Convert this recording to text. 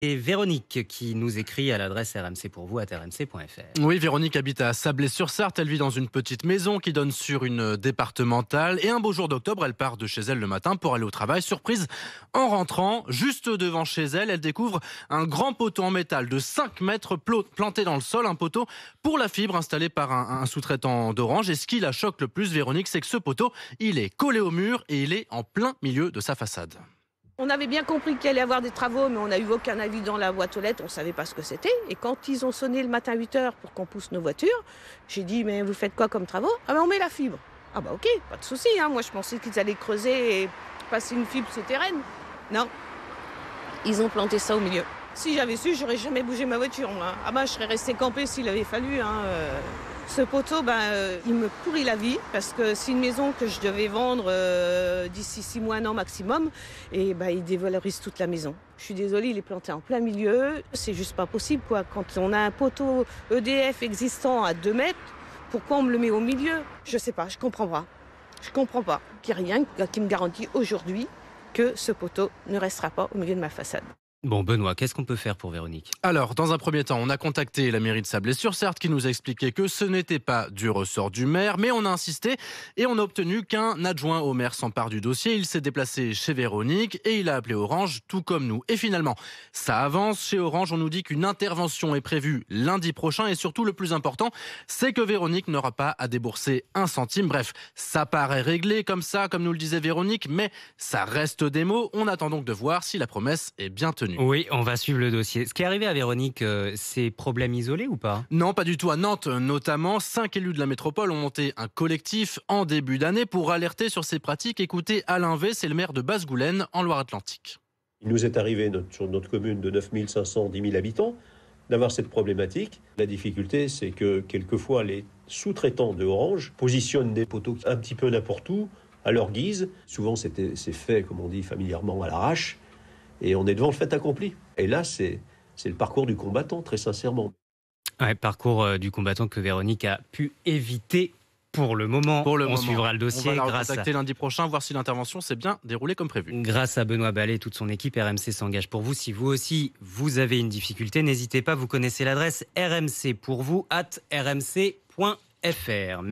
Et Véronique qui nous écrit à l'adresse rmcpourvous@rmc.fr. Oui, Véronique habite à Sablé-sur-Sarthe. Elle vit dans une petite maison qui donne sur une départementale. Et un beau jour d'octobre, elle part de chez elle le matin pour aller au travail. Surprise, en rentrant, juste devant chez elle, elle découvre un grand poteau en métal de 5 mètres planté dans le sol. Un poteau pour la fibre installé par un sous-traitant d'Orange. Et ce qui la choque le plus, Véronique, c'est que ce poteau, il est collé au mur et il est en plein milieu de sa façade. On avait bien compris qu'il allait y avoir des travaux, mais on n'a eu aucun avis dans la boîte aux lettres, on ne savait pas ce que c'était. Et quand ils ont sonné le matin à 8h pour qu'on pousse nos voitures, j'ai dit, mais vous faites quoi comme travaux? Ah ben on met la fibre. Ah bah ok, pas de souci, hein. Moi je pensais qu'ils allaient creuser et passer une fibre souterraine. Non, ils ont planté ça au milieu. Si j'avais su, j'aurais jamais bougé ma voiture, moi. Ah bah je serais restée campée s'il avait fallu, hein. Ce poteau, il me pourrit la vie parce que c'est une maison que je devais vendre d'ici 6 mois, un an maximum. Et il dévalorise toute la maison. Je suis désolée, il est planté en plein milieu. C'est juste pas possible, quoi. Quand on a un poteau EDF existant à 2 mètres, pourquoi on me le met au milieu? Je sais pas, je comprends pas. Je comprends pas qu'il n'y ait rien qui me garantit aujourd'hui que ce poteau ne restera pas au milieu de ma façade. Bon, Benoît, qu'est-ce qu'on peut faire pour Véronique? Alors, dans un premier temps, on a contacté la mairie de Sablé-sur-Sarthe qui nous a expliqué que ce n'était pas du ressort du maire, mais on a insisté et on a obtenu qu'un adjoint au maire s'empare du dossier. Il s'est déplacé chez Véronique et il a appelé Orange, tout comme nous. Et finalement, ça avance. Chez Orange, on nous dit qu'une intervention est prévue lundi prochain et surtout, le plus important, c'est que Véronique n'aura pas à débourser un centime. Bref, ça paraît réglé comme ça, comme nous le disait Véronique, mais ça reste des mots. On attend donc de voir si la promesse est bien tenue. Oui, on va suivre le dossier. Ce qui est arrivé à Véronique, c'est problème isolé ou pas? Non, pas du tout. À Nantes, notamment, 5 élus de la métropole ont monté un collectif en début d'année pour alerter sur ces pratiques. Écoutez, Alain V, c'est le maire de Basse-Goulaine, en Loire-Atlantique. Il nous est arrivé sur notre commune de 9 500, 10 000 habitants d'avoir cette problématique. La difficulté, c'est que quelquefois, les sous-traitants de Orange positionnent des poteaux un petit peu n'importe où, à leur guise. Souvent, c'est fait, comme on dit familièrement, à l'arrache. Et on est devant le fait accompli. Et là, c'est le parcours du combattant, très sincèrement. Ouais, parcours du combattant que Véronique a pu éviter pour le moment. On suivra le dossier. On va la contacter lundi prochain, voir si l'intervention s'est bien déroulée comme prévu. Grâce à Benoît Ballet et toute son équipe, RMC s'engage pour vous. Si vous aussi, vous avez une difficulté, n'hésitez pas, vous connaissez l'adresse rmcpourvous@rmc.fr.